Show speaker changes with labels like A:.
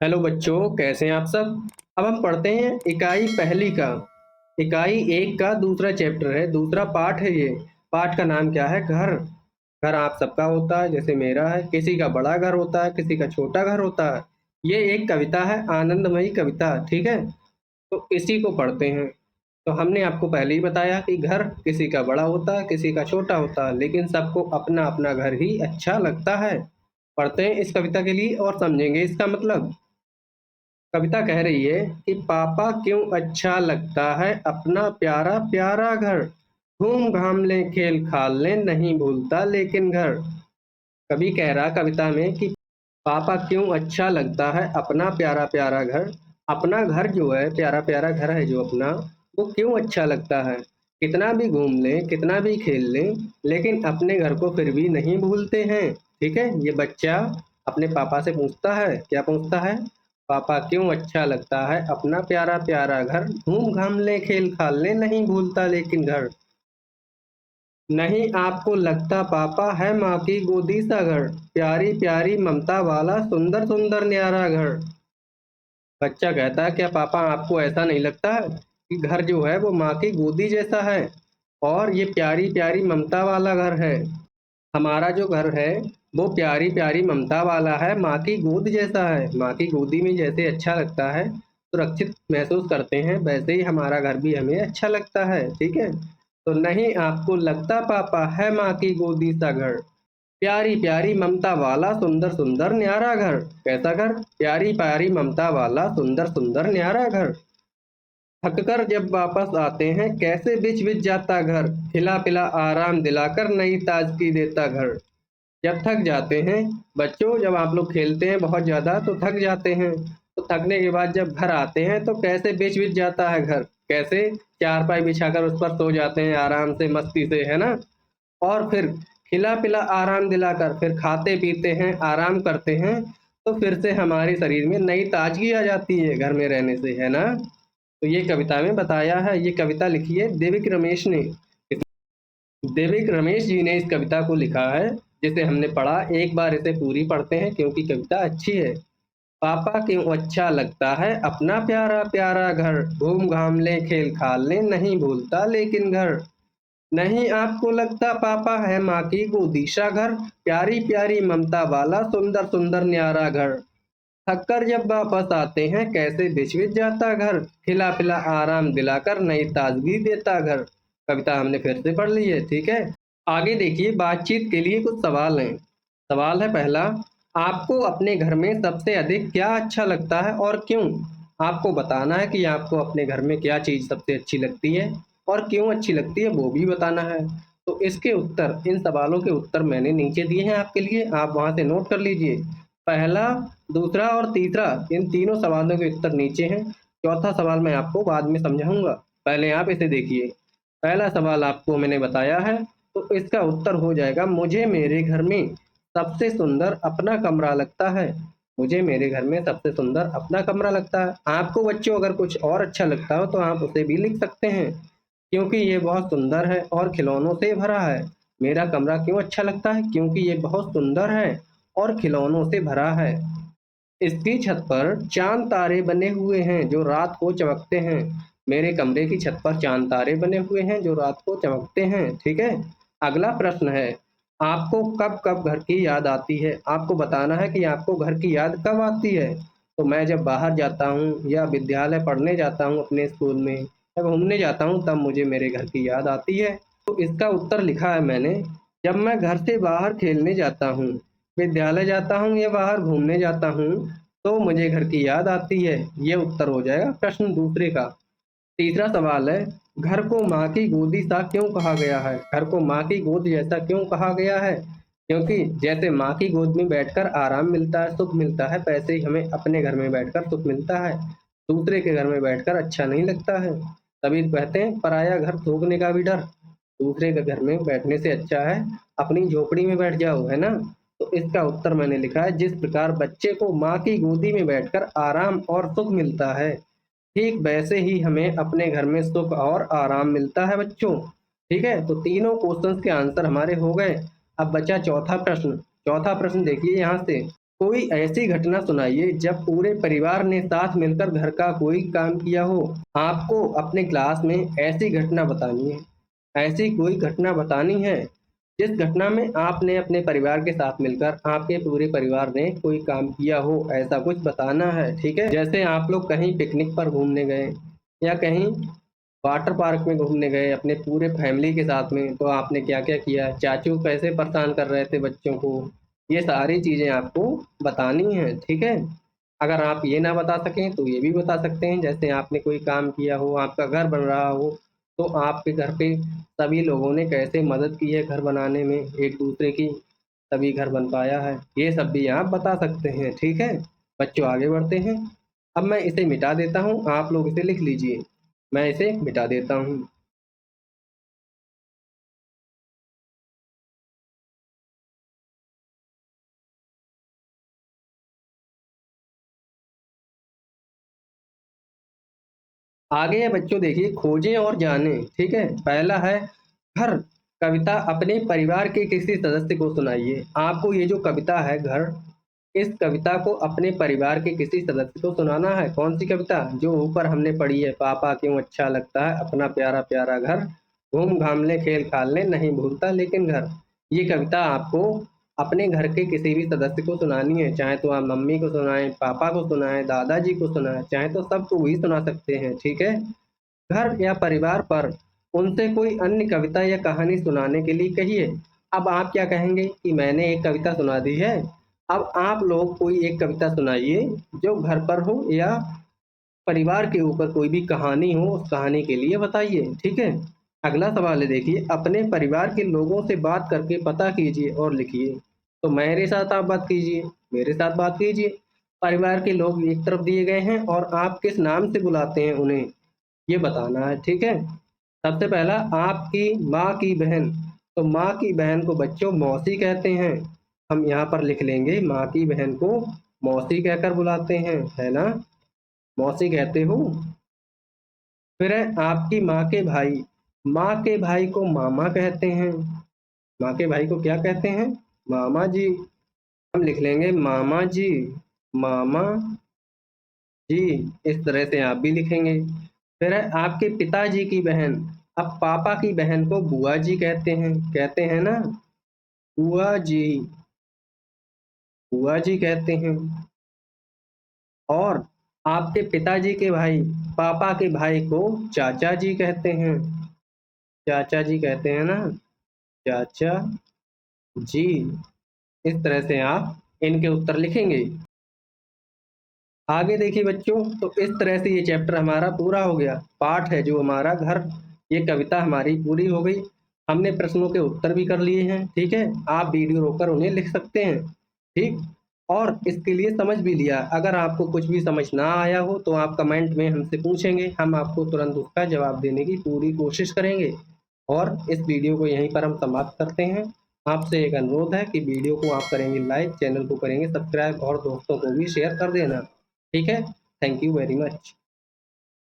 A: Hello बच्चों, कैसे हैं आप सब। अब हम पढ़ते हैं इकाई पहली का। इकाई एक का दूसरा चैप्टर है, दूसरा पाठ है। ये पाठ का नाम क्या है? घर। घर आप सबका होता है, जैसे मेरा है। किसी का बड़ा घर होता है, किसी का छोटा घर होता है। ये एक कविता है, आनंदमयी कविता, ठीक है। तो इसी को पढ़ते हैं। तो हमने आपको पहले ही बताया कि घर किसी का बड़ा होता है, किसी का छोटा होता है, लेकिन सबको अपना अपना घर ही अच्छा लगता है। पढ़ते हैं इस कविता के लिए और समझेंगे इसका मतलब। कविता कह रही है कि पापा क्यों अच्छा लगता है अपना प्यारा प्यारा घर। घूम घाम ले खेल खाल ले नहीं भूलता लेकिन घर। कवि कह रहा कविता में कि पापा क्यों अच्छा लगता है अपना प्यारा प्यारा घर। अपना घर जो है, प्यारा प्यारा घर है जो अपना, वो क्यों अच्छा लगता है। कितना भी घूम लें, कितना भी खेल लें, लेकिन अपने घर को फिर भी नहीं भूलते हैं। ठीक है, ये बच्चा अपने पापा से पूछता है, क्या पूछता है? पापा क्यों अच्छा लगता है अपना प्यारा प्यारा घर। घूम घाम ले खेल खाल ले नहीं भूलता लेकिन घर। नहीं आपको लगता पापा है माँ की गोदी सा घर। प्यारी प्यारी ममता वाला सुंदर सुंदर न्यारा घर। बच्चा कहता है क्या पापा आपको ऐसा नहीं लगता है कि घर जो है वो माँ की गोदी जैसा है और ये प्यारी प्यारी ममता वाला घर है। हमारा जो घर है वो प्यारी प्यारी ममता वाला है, माँ की गोद जैसा है। माँ की गोदी में जैसे अच्छा लगता है, सुरक्षित महसूस करते हैं, वैसे ही हमारा घर भी हमें अच्छा लगता है। ठीक है, तो नहीं आपको लगता पापा है माँ की गोदी सा घर। प्यारी प्यारी ममता वाला सुंदर सुंदर न्यारा घर। कैसा घर? प्यारी प्यारी ममता वाला सुंदर सुंदर न्यारा घर। थककर जब वापस आते हैं कैसे बिछ बिछ जाता घर। खिला पिला आराम दिलाकर नई ताजगी देता घर। जब थक जाते हैं बच्चों, जब आप लोग खेलते हैं बहुत ज़्यादा तो थक जाते हैं, तो थकने के बाद जब घर आते हैं तो कैसे बिछ बिछ जाता है घर। कैसे? चारपाई बिछाकर उस पर सो जाते हैं आराम से, मस्ती से, है ना। और फिर खिला पिला आराम दिलाकर फिर खाते पीते हैं, आराम करते हैं, तो फिर से हमारे शरीर में नई ताजगी आ जाती है घर में रहने से, है ना। तो ये कविता में बताया है। ये कविता लिखी है देविक रमेश ने। देविक रमेश जी ने इस कविता को लिखा है, जिसे हमने पढ़ा। एक बार इसे पूरी पढ़ते हैं क्योंकि कविता अच्छी है। पापा क्यों अच्छा लगता है अपना प्यारा प्यारा घर। घूम घाम ले खेल खाल ले नहीं भूलता लेकिन घर। नहीं आपको लगता पापा है माँ की गोदीशा घर। प्यारी प्यारी ममता वाला सुंदर सुंदर न्यारा घर। थककर जब वापस आते हैं कैसे बिछ बिछ जाता घर। खिला पिला आराम दिलाकर नई ताजगी देता घर। कविता हमने फिर से पढ़ ली है, ठीक है। आगे देखिए, बातचीत के लिए कुछ सवाल हैं। सवाल है पहला, आपको अपने घर में सबसे अधिक क्या अच्छा लगता है और क्यों। आपको बताना है कि आपको अपने घर में क्या चीज़ सबसे अच्छी लगती है और क्यों अच्छी लगती है, वो भी बताना है। तो इसके उत्तर, इन सवालों के उत्तर मैंने नीचे दिए हैं आपके लिए, आप वहां से नोट कर लीजिए। पहला, दूसरा और तीसरा, इन तीनों सवालों के उत्तर नीचे हैं। चौथा सवाल मैं आपको बाद में समझाऊंगा, पहले आप इसे देखिए। पहला सवाल आपको मैंने बताया है, तो इसका उत्तर हो जाएगा मुझे मेरे घर में सबसे सुंदर अपना कमरा लगता है। मुझे मेरे घर में सबसे सुंदर अपना कमरा लगता है। आपको बच्चों अगर कुछ और अच्छा लगता हो तो आप उसे भी लिख सकते हैं, क्योंकि ये बहुत सुंदर है और खिलौनों से भरा है। मेरा कमरा क्यों अच्छा लगता है? क्योंकि ये बहुत सुंदर है और खिलौनों से भरा है। इसकी छत पर चांद तारे बने हुए हैं जो रात को चमकते हैं। मेरे कमरे की छत पर चांद तारे बने हुए हैं जो रात को चमकते हैं, ठीक है। अगला प्रश्न है, आपको कब कब घर की याद आती है। आपको बताना है कि आपको घर की याद कब आती है। तो मैं जब बाहर जाता हूँ या विद्यालय पढ़ने जाता हूँ अपने स्कूल में, या घूमने जाता हूँ, तब मुझे मेरे घर की याद आती है। तो इसका उत्तर लिखा है मैंने, जब मैं घर से बाहर खेलने जाता हूँ, विद्यालय जाता हूँ या बाहर घूमने जाता हूँ, तो मुझे घर की याद आती है। ये उत्तर हो जाएगा प्रश्न दूसरे का। तीसरा सवाल है, घर को माँ की गोदी सा क्यों कहा गया है। घर को माँ की गोद जैसा क्यों कहा गया है? क्योंकि जैसे माँ की गोद में बैठकर आराम मिलता है, सुख मिलता है, वैसे ही हमें अपने घर में बैठकर सुख मिलता है। दूसरे के घर में बैठकर अच्छा नहीं लगता है। तभी तो कहते हैं पराया घर थूकने का भी डर। दूसरे के घर में बैठने से अच्छा है अपनी झोपड़ी में बैठ जाओ, है ना। तो इसका उत्तर मैंने लिखा है, जिस प्रकार बच्चे को माँ की गोदी में बैठकर आराम और सुख मिलता है, ठीक वैसे ही हमें अपने घर में सुख और आराम मिलता है बच्चों। ठीक है, तो तीनों क्वेश्चंस के आंसर हमारे हो गए। अब बचा चौथा प्रश्न। चौथा प्रश्न देखिए यहाँ से, कोई ऐसी घटना सुनाइए जब पूरे परिवार ने साथ मिलकर घर का कोई काम किया हो। आपको अपने क्लास में ऐसी घटना बतानी है, ऐसी कोई घटना बतानी है जिस घटना में आपने अपने परिवार के साथ मिलकर आपके पूरे परिवार ने कोई काम किया हो, ऐसा कुछ बताना है। ठीक है, जैसे आप लोग कहीं पिकनिक पर घूमने गए या कहीं वाटर पार्क में घूमने गए अपने पूरे फैमिली के साथ में, तो आपने क्या क्या किया, चाचू कैसे परेशान कर रहे थे बच्चों को, ये सारी चीजें आपको बतानी है। ठीक है, अगर आप ये ना बता सकें तो ये भी बता सकते हैं, जैसे आपने कोई काम किया हो, आपका घर बन रहा हो, तो आपके घर पे सभी लोगों ने कैसे मदद की है घर बनाने में एक दूसरे की, तभी घर बन पाया है, ये सब भी आप बता सकते हैं। ठीक है बच्चों, आगे बढ़ते हैं। अब मैं इसे मिटा देता हूँ, आप लोग इसे लिख लीजिए। मैं इसे मिटा देता हूँ। आगे है बच्चों, देखिए खोजें और जानें। ठीक है, पहला है घर। कविता अपने परिवार के किसी सदस्य को सुनाइए। आपको ये जो कविता है घर, इस कविता को अपने परिवार के किसी सदस्य को सुनाना है। कौन सी कविता? जो ऊपर हमने पढ़ी है, पापा क्यों अच्छा लगता है अपना प्यारा प्यारा घर, घूम घाम ले खेल खाल ले नहीं भूलता लेकिन घर। ये कविता आपको अपने घर के किसी भी सदस्य को सुनानी है, चाहे तो आप मम्मी को सुनाएं, पापा को सुनाएं, दादाजी को सुनाएं, चाहे तो सबको ही सुना सकते हैं। ठीक है, घर या परिवार पर उनसे कोई अन्य कविता या कहानी सुनाने के लिए कहिए। अब आप क्या कहेंगे कि मैंने एक कविता सुना दी है, अब आप लोग कोई एक कविता सुनाइए जो घर पर हो या परिवार के ऊपर कोई भी कहानी हो, उस कहानी के लिए बताइए। ठीक है, अगला सवाल है, देखिए अपने परिवार के लोगों से बात करके पता कीजिए और लिखिए। तो मेरे साथ आप बात कीजिए, मेरे साथ बात कीजिए। परिवार के लोग एक तरफ दिए गए हैं और आप किस नाम से बुलाते हैं उन्हें, ये बताना है। ठीक है, सबसे पहला आपकी माँ की बहन। तो माँ की बहन को बच्चों मौसी कहते हैं। हम यहाँ पर लिख लेंगे, माँ की बहन को मौसी कहकर बुलाते हैं, है ना, मौसी कहते हो। फिर है आपकी माँ के भाई। माँ के भाई को मामा कहते हैं। माँ के भाई को क्या कहते हैं? मामा जी। हम लिख लेंगे मामा जी, मामा जी, इस तरह से आप भी लिखेंगे। फिर है आपके पिताजी की बहन। अब पापा की बहन को बुआ जी कहते हैं ना, बुआ जी, बुआ जी कहते हैं। और आपके पिताजी के भाई, पापा के भाई को चाचा जी कहते हैं, चाचा जी कहते हैं ना, चाचा जी। इस तरह से आप इनके उत्तर लिखेंगे। आगे देखिए बच्चों, तो इस तरह से ये चैप्टर हमारा पूरा हो गया। पाठ है जो हमारा घर, ये कविता हमारी पूरी हो गई। हमने प्रश्नों के उत्तर भी कर लिए हैं। ठीक है, आप वीडियो रोककर उन्हें लिख सकते हैं। ठीक, और इसके लिए समझ भी लिया। अगर आपको कुछ भी समझ ना आया हो तो आप कमेंट में हमसे पूछेंगे, हम आपको तुरंत उसका जवाब देने की पूरी कोशिश करेंगे। और इस वीडियो को यहीं पर हम समाप्त करते हैं। आपसे एक अनुरोध है कि वीडियो को आप करेंगे लाइक, चैनल को करेंगे सब्सक्राइब और दोस्तों को भी शेयर कर देना। ठीक है, थैंक यू वेरी मच।